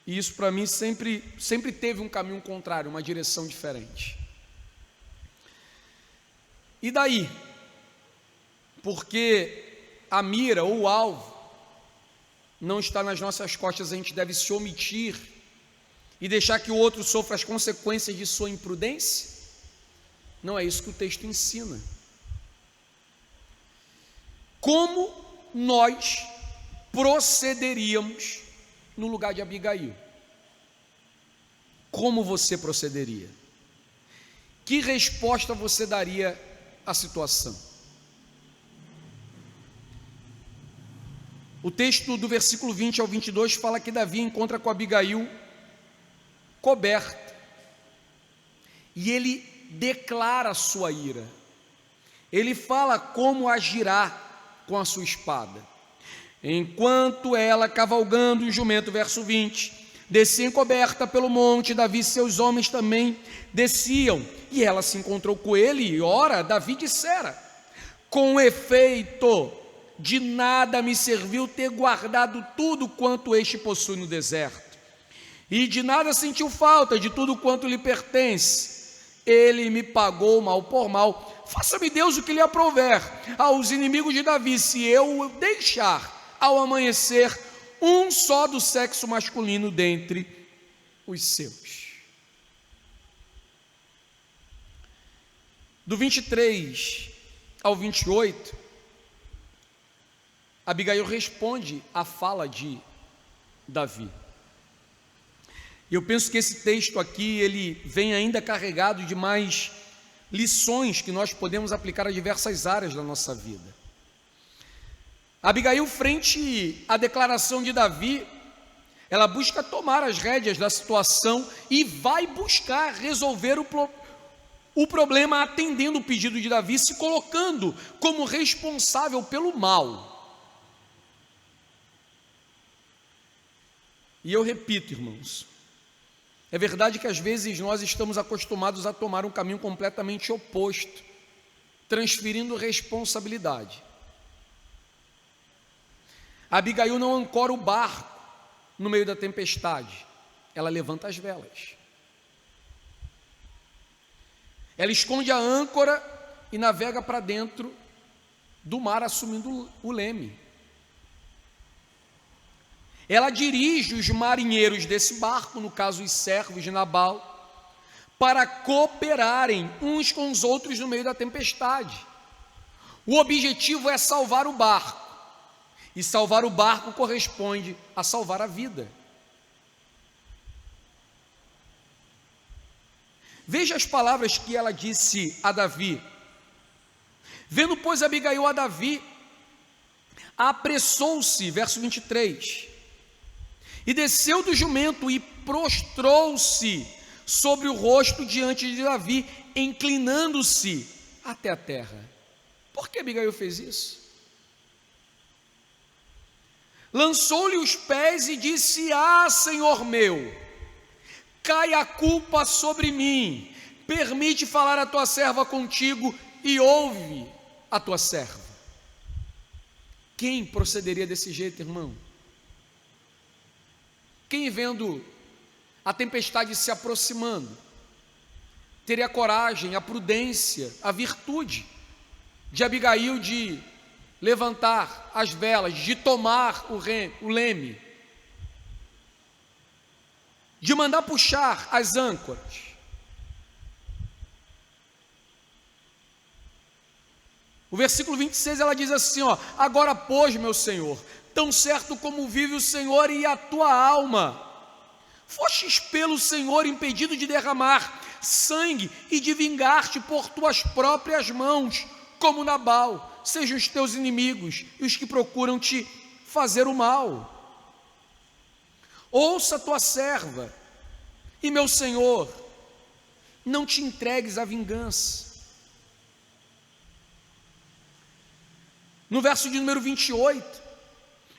isso para mim sempre teve um caminho contrário, uma direção diferente. E daí? Porque a mira ou o alvo não está nas nossas costas, a gente deve se omitir e deixar que o outro sofra as consequências de sua imprudência? Não é isso que o texto ensina. Como nós procederíamos no lugar de Abigail? Como você procederia? Que resposta você daria à situação? O texto do versículo 20 ao 22 fala que Davi encontra com Abigail coberta e ele declara a sua ira. Ele fala como agirá com a sua espada. Enquanto ela, cavalgando o jumento, verso 20, descia encoberta pelo monte, Davi e seus homens também desciam, e ela se encontrou com ele, e ora, Davi dissera: com efeito, de nada me serviu ter guardado tudo quanto este possui no deserto, e de nada sentiu falta de tudo quanto lhe pertence. Ele me pagou mal por mal, faça-me Deus o que lhe aprouver aos inimigos de Davi, se eu deixar ao amanhecer um só do sexo masculino dentre os seus. Do 23 ao 28, Abigail responde à fala de Davi. E eu penso que esse texto aqui, ele vem ainda carregado de mais lições que nós podemos aplicar a diversas áreas da nossa vida. Abigail, frente à declaração de Davi, ela busca tomar as rédeas da situação e vai buscar resolver o problema atendendo o pedido de Davi, se colocando como responsável pelo mal. E eu repito, irmãos, é verdade que às vezes nós estamos acostumados a tomar um caminho completamente oposto, transferindo responsabilidade. Abigail não ancora o barco no meio da tempestade, ela levanta as velas. Ela esconde a âncora e navega para dentro do mar, assumindo o leme. Ela dirige os marinheiros desse barco, no caso os servos de Nabal, para cooperarem uns com os outros no meio da tempestade. O objetivo é salvar o barco, e salvar o barco corresponde a salvar a vida. Veja as palavras que ela disse a Davi. Vendo, pois, Abigail a Davi, apressou-se, verso 23, e desceu do jumento e prostrou-se sobre o rosto diante de Davi, inclinando-se até a terra. Por que Abigail fez isso? Lançou-lhe os pés e disse: ah, Senhor meu, cai a culpa sobre mim, permite falar a tua serva contigo e ouve a tua serva. Quem procederia desse jeito, irmão? Quem, vendo a tempestade se aproximando, teria a coragem, a prudência, a virtude de Abigail de levantar as velas, de tomar o leme, de mandar puxar as âncoras? O versículo 26, ela diz assim, agora, pois, meu Senhor, tão certo como vive o Senhor e a tua alma, fostes pelo Senhor impedido de derramar sangue e de vingar-te por tuas próprias mãos, como Nabal, sejam os teus inimigos e os que procuram te fazer o mal. Ouça a tua serva, e meu Senhor, não te entregues à vingança. No verso de número 28,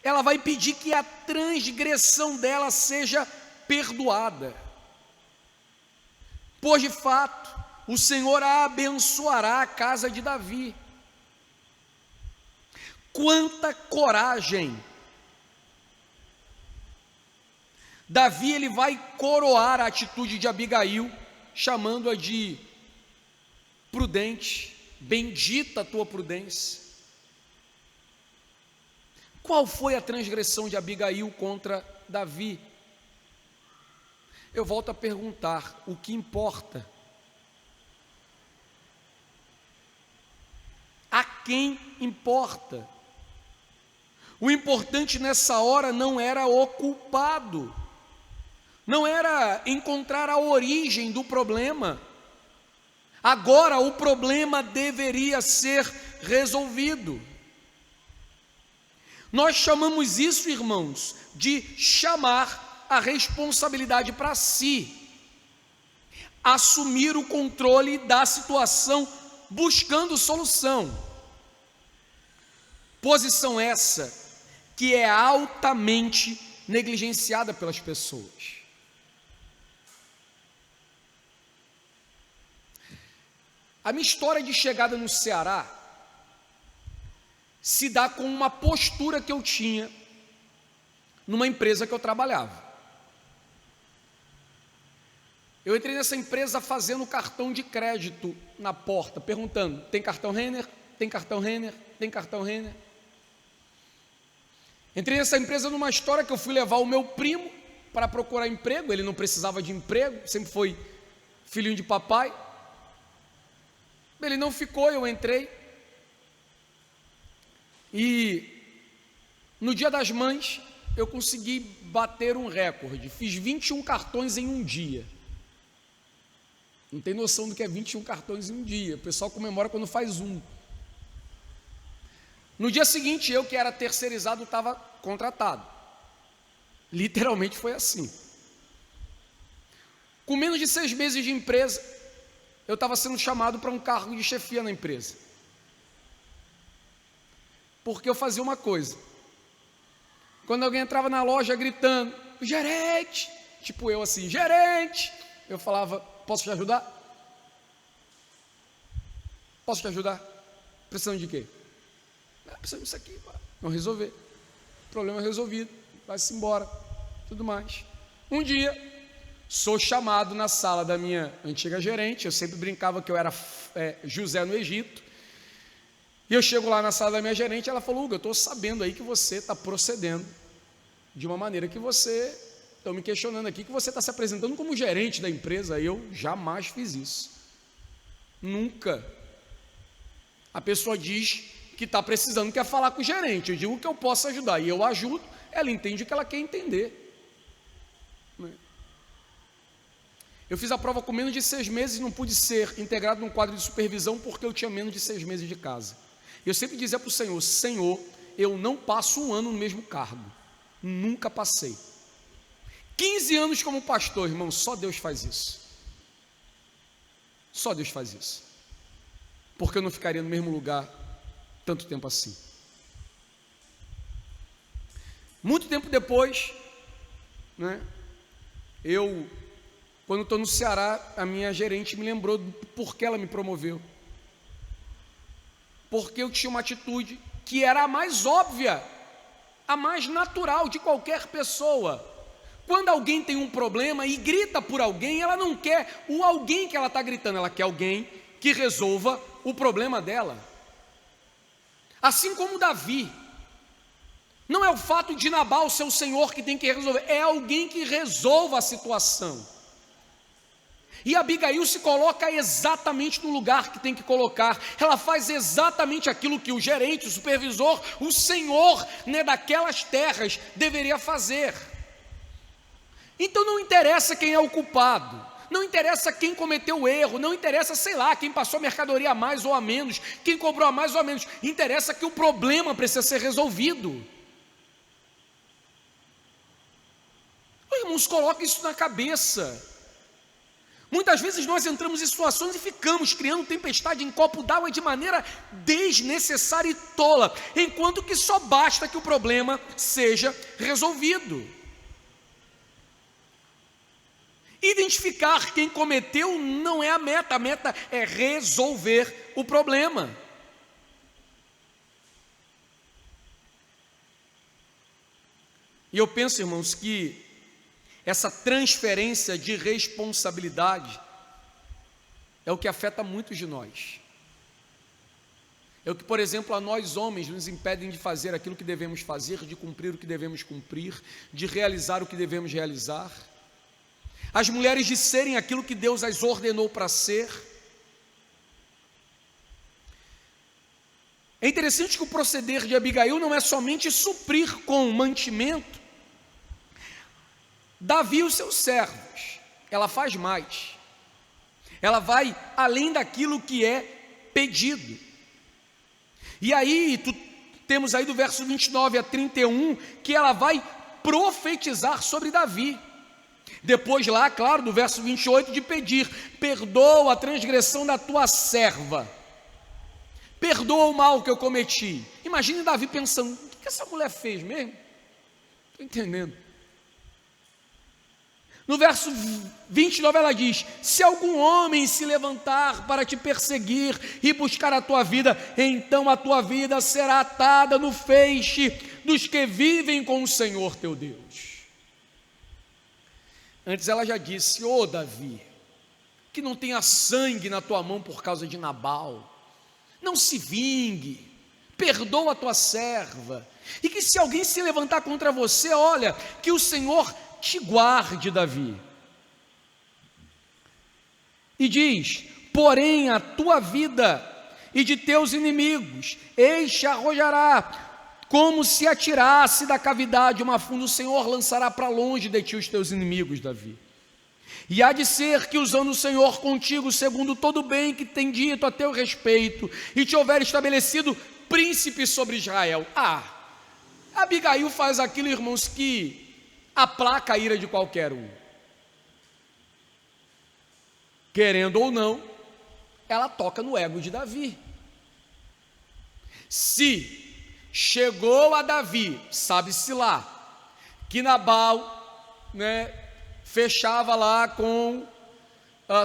ela vai pedir que a transgressão dela seja perdoada, pois de fato o Senhor abençoará a casa de Davi. Quanta coragem! Davi, ele vai coroar a atitude de Abigail, chamando-a de prudente. Bendita a tua prudência. Qual foi a transgressão de Abigail contra Davi? Eu volto a perguntar, o que importa? A quem importa? O importante nessa hora não era o culpado, não era encontrar a origem do problema. Agora o problema deveria ser resolvido. Nós chamamos isso, irmãos, de chamar a responsabilidade para si, assumir o controle da situação, buscando solução. Posição essa que é altamente negligenciada pelas pessoas. A minha história de chegada no Ceará se dá com uma postura que eu tinha numa empresa que eu trabalhava. Eu entrei nessa empresa fazendo cartão de crédito na porta, perguntando: tem cartão Renner? Tem cartão Renner? Tem cartão Renner? Entrei nessa empresa numa história que eu fui levar o meu primo para procurar emprego. Ele não precisava de emprego, sempre foi filhinho de papai. Ele não ficou, eu entrei. E no Dia das Mães eu consegui bater um recorde. Fiz 21 cartões em um dia. Não tem noção do que é 21 cartões em um dia. O pessoal comemora quando faz um. No dia seguinte, eu que era terceirizado estava contratado. Literalmente foi assim. Com menos de 6 meses de empresa, eu estava sendo chamado para um cargo de chefia na empresa. Porque eu fazia uma coisa: quando alguém entrava na loja gritando, gerente, tipo eu assim, gerente, eu falava: posso te ajudar? Posso te ajudar? Precisando de quê? Precisando disso aqui, vamos resolver. Problema resolvido, vai-se embora, tudo mais. Um dia, Sou chamado na sala da minha antiga gerente, eu sempre brincava que eu era José no Egito, e eu chego lá na sala da minha gerente, ela falou: Hugo, eu estou sabendo aí que você está procedendo de uma maneira que você, estou me questionando aqui, que você está se apresentando como gerente da empresa. Eu jamais fiz isso, nunca. A pessoa diz que está precisando, quer falar com o gerente, eu digo que eu posso ajudar, e eu ajudo, ela entende o que ela quer entender. Eu fiz a prova com menos de 6 meses e não pude ser integrado num quadro de supervisão porque eu tinha menos de 6 meses de casa. Eu sempre dizia para o Senhor: Senhor, eu não passo um ano no mesmo cargo, nunca passei. 15 anos como pastor, irmão, só Deus faz isso. Só Deus faz isso. Porque eu não ficaria no mesmo lugar tanto tempo assim. Muito tempo depois, quando estou no Ceará, a minha gerente me lembrou do porquê ela me promoveu. Porque eu tinha uma atitude que era a mais óbvia, a mais natural de qualquer pessoa. Quando alguém tem um problema e grita por alguém, ela não quer o alguém que ela está gritando, ela quer alguém que resolva o problema dela. Assim como Davi. Não é o fato de Nabal ser o senhor que tem que resolver, é alguém que resolva a situação. E Abigail se coloca exatamente no lugar que tem que colocar. Ela faz exatamente aquilo que o gerente, o supervisor, o senhor, daquelas terras deveria fazer. Então não interessa quem é o culpado, não interessa quem cometeu o erro, não interessa, quem passou a mercadoria a mais ou a menos, quem cobrou a mais ou a menos. Interessa que o problema precisa ser resolvido. Irmãos, coloque isso na cabeça. Muitas vezes nós entramos em situações e ficamos criando tempestade em copo d'água de maneira desnecessária e tola, enquanto que só basta que o problema seja resolvido. Identificar quem cometeu não é a meta é resolver o problema. E eu penso, irmãos, que essa transferência de responsabilidade é o que afeta muitos de nós. É o que, por exemplo, a nós homens nos impedem de fazer aquilo que devemos fazer, de cumprir o que devemos cumprir, de realizar o que devemos realizar. As mulheres de serem aquilo que Deus as ordenou para ser. É interessante que o proceder de Abigail não é somente suprir com mantimento Davi e os seus servos, ela faz mais, ela vai além daquilo que é pedido. E aí, temos aí do verso 29 a 31, que ela vai profetizar sobre Davi. Depois lá, claro, do verso 28, de pedir: perdoa a transgressão da tua serva, perdoa o mal que eu cometi. Imagine Davi pensando: o que essa mulher fez mesmo? Estou entendendo. No verso 29 ela diz: se algum homem se levantar para te perseguir e buscar a tua vida, então a tua vida será atada no feixe dos que vivem com o Senhor teu Deus. Antes ela já disse: ô Davi, que não tenha sangue na tua mão por causa de Nabal, não se vingue, perdoa a tua serva, e que se alguém se levantar contra você, olha, que o Senhor te guarde, Davi. E diz: porém a tua vida e de teus inimigos eis te arrojará, como se atirasse da cavidade uma funda. O Senhor lançará para longe de ti os teus inimigos, Davi. E há de ser que, usando o Senhor contigo, segundo todo o bem que tem dito a teu respeito, e te houver estabelecido príncipe sobre Israel. Abigail faz aquilo, irmãos, que aplaca a ira de qualquer um. Querendo ou não, ela toca no ego de Davi. Se chegou a Davi, sabe-se lá, que Nabal, fechava lá com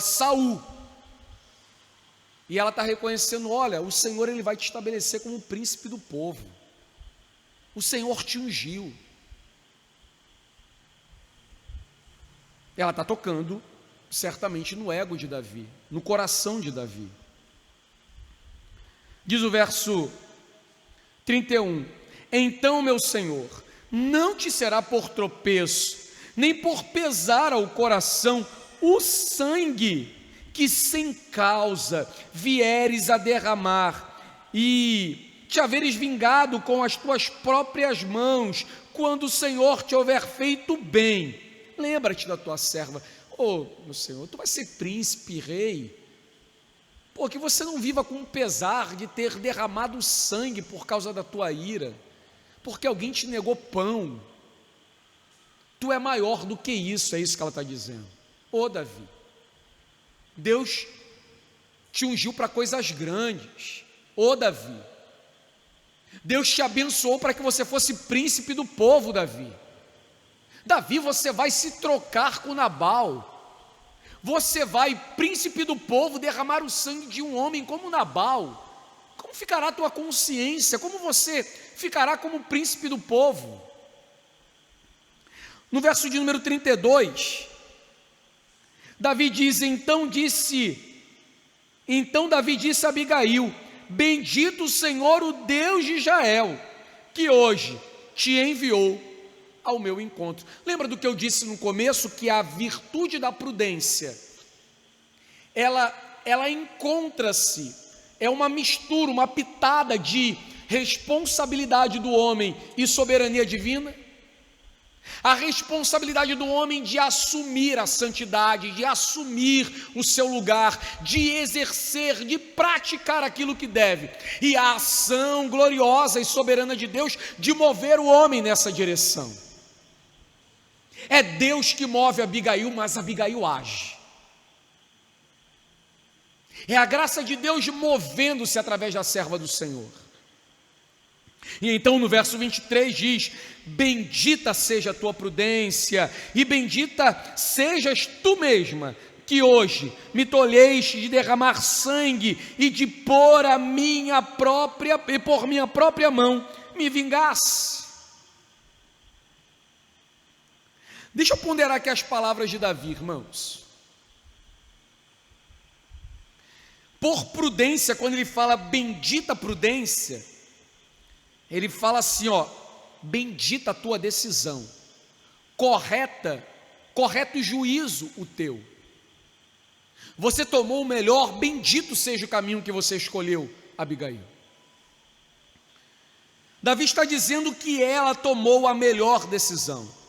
Saul, e ela está reconhecendo: olha, o Senhor ele vai te estabelecer como príncipe do povo, o Senhor te ungiu. ela está tocando certamente no ego de Davi, no coração de Davi. Diz o verso 31: então, meu Senhor, não te será por tropeço, nem por pesar ao coração o sangue que sem causa vieres a derramar, e te haveres vingado com as tuas próprias mãos, quando o Senhor te houver feito bem. Lembra-te da tua serva. Meu Senhor, tu vai ser príncipe, rei. Que você não viva com o pesar de ter derramado sangue por causa da tua ira, porque alguém te negou pão. Tu é maior do que isso, é isso que ela está dizendo. Davi, Deus te ungiu para coisas grandes. Davi, Deus te abençoou para que você fosse príncipe do povo, Davi. Davi, você vai se trocar com Nabal. Você vai, príncipe do povo, derramar o sangue de um homem como Nabal. Como ficará a tua consciência? Como você ficará como príncipe do povo? No verso de número 32, Davi diz: então Davi disse a Abigail: bendito o Senhor, o Deus de Israel, que hoje te enviou ao meu encontro. Lembra do que eu disse no começo, que a virtude da prudência, ela encontra-se, é uma mistura, uma pitada de responsabilidade do homem e soberania divina. A responsabilidade do homem de assumir a santidade, de assumir o seu lugar, de exercer, de praticar aquilo que deve, e a ação gloriosa e soberana de Deus de mover o homem nessa direção. É Deus que move Abigail, mas Abigail age. É a graça de Deus movendo-se através da serva do Senhor. E então no verso 23 diz: bendita seja a tua prudência, e bendita sejas tu mesma, que hoje me tolheste de derramar sangue, e de por minha própria mão me vingasse. Deixa eu ponderar aqui as palavras de Davi, irmãos. Por prudência, quando ele fala bendita prudência, ele fala assim, bendita a tua decisão, correto juízo o teu. Você tomou o melhor, bendito seja o caminho que você escolheu, Abigail. Davi está dizendo que ela tomou a melhor decisão.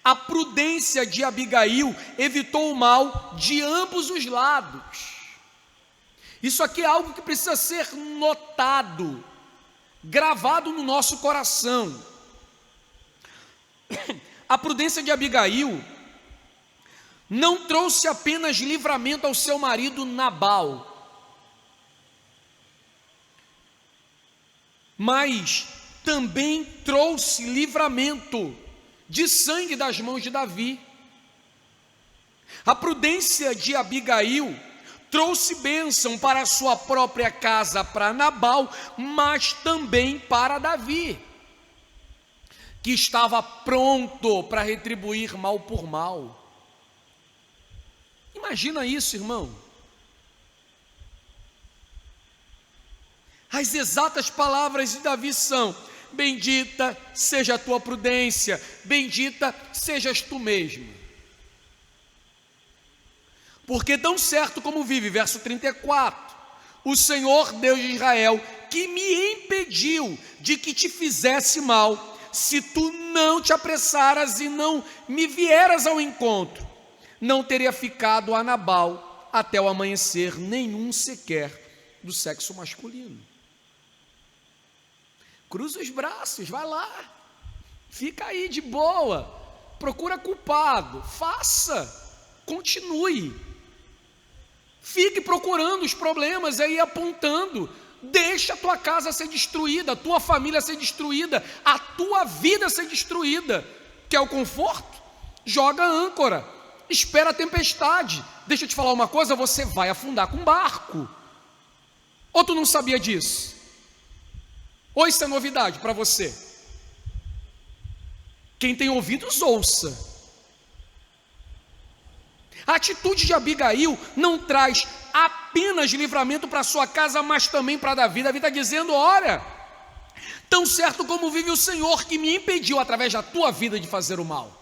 A prudência de Abigail evitou o mal de ambos os lados. Isso aqui é algo que precisa ser notado, gravado no nosso coração. A prudência de Abigail não trouxe apenas livramento ao seu marido Nabal, mas também trouxe livramento de sangue das mãos de Davi. A prudência de Abigail trouxe bênção para a sua própria casa, para Nabal, mas também para Davi, que estava pronto para retribuir mal por mal. Imagina isso, irmão. As exatas palavras de Davi são: bendita seja a tua prudência, bendita sejas tu mesmo. Porque tão certo como vive, verso 34, o Senhor Deus de Israel, que me impediu de que te fizesse mal, se tu não te apressaras e não me vieras ao encontro, não teria ficado a Nabal até o amanhecer nenhum sequer do sexo masculino. Cruza os braços, vai lá, fica aí de boa, procura culpado, continue. Fique procurando os problemas aí, apontando. Deixa a tua casa ser destruída, a tua família ser destruída, a tua vida ser destruída. Quer o conforto? Joga a âncora, espera a tempestade. Deixa eu te falar uma coisa, você vai afundar com um barco. Ou tu não sabia disso? Ou isso é novidade para você? Quem tem ouvidos, ouça. A atitude de Abigail não traz apenas livramento para sua casa, mas também para Davi. Davi está dizendo: olha, tão certo como vive o Senhor, que me impediu através da tua vida de fazer o mal.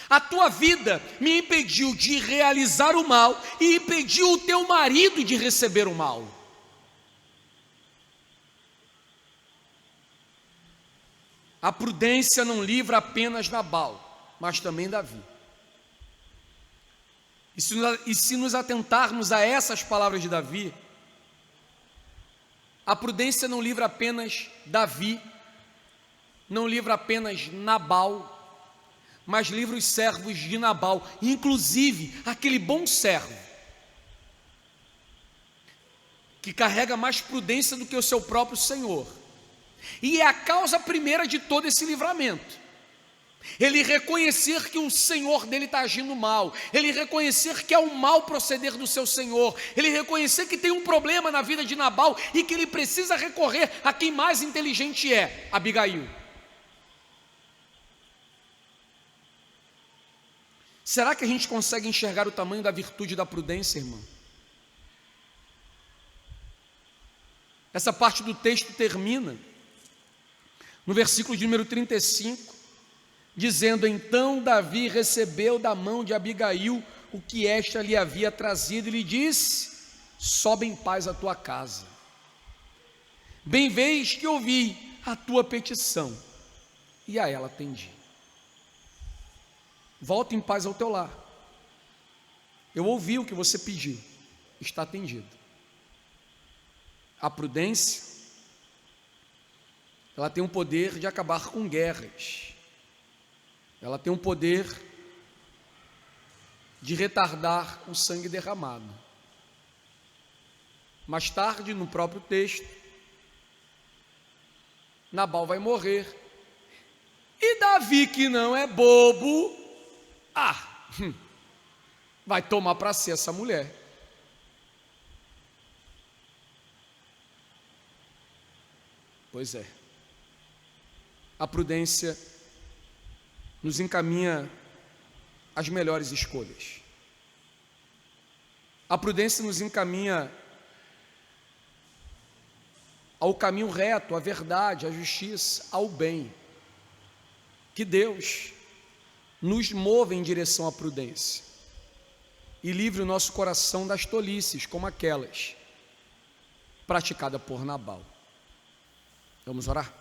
A tua vida me impediu de realizar o mal e impediu o teu marido de receber o mal. A prudência não livra apenas Nabal, mas também Davi. E se nos atentarmos a essas palavras de Davi, a prudência não livra apenas Davi, não livra apenas Nabal, mas livra os servos de Nabal, inclusive aquele bom servo, que carrega mais prudência do que o seu próprio senhor, e é a causa primeira de todo esse livramento. Ele reconhecer que o senhor dele está agindo mal, ele reconhecer que é o mal proceder do seu senhor, ele reconhecer que tem um problema na vida de Nabal e que ele precisa recorrer a quem mais inteligente é, Abigail. Será que a gente consegue enxergar o tamanho da virtude da prudência, irmão? Essa parte do texto termina no versículo de número 35, dizendo: então Davi recebeu da mão de Abigail o que esta lhe havia trazido e lhe disse: sobe em paz à tua casa. Bem vês que ouvi a tua petição e a ela atendi. Volta em paz ao teu lar. Eu ouvi o que você pediu, está atendido. A prudência, ela tem o poder de acabar com guerras. Ela tem o poder de retardar o sangue derramado. Mais tarde, no próprio texto, Nabal vai morrer. E Davi, que não é bobo, vai tomar para si essa mulher. Pois é. A prudência nos encaminha às melhores escolhas. A prudência nos encaminha ao caminho reto, à verdade, à justiça, ao bem. Que Deus nos mova em direção à prudência e livre o nosso coração das tolices, como aquelas praticadas por Nabal. Vamos orar?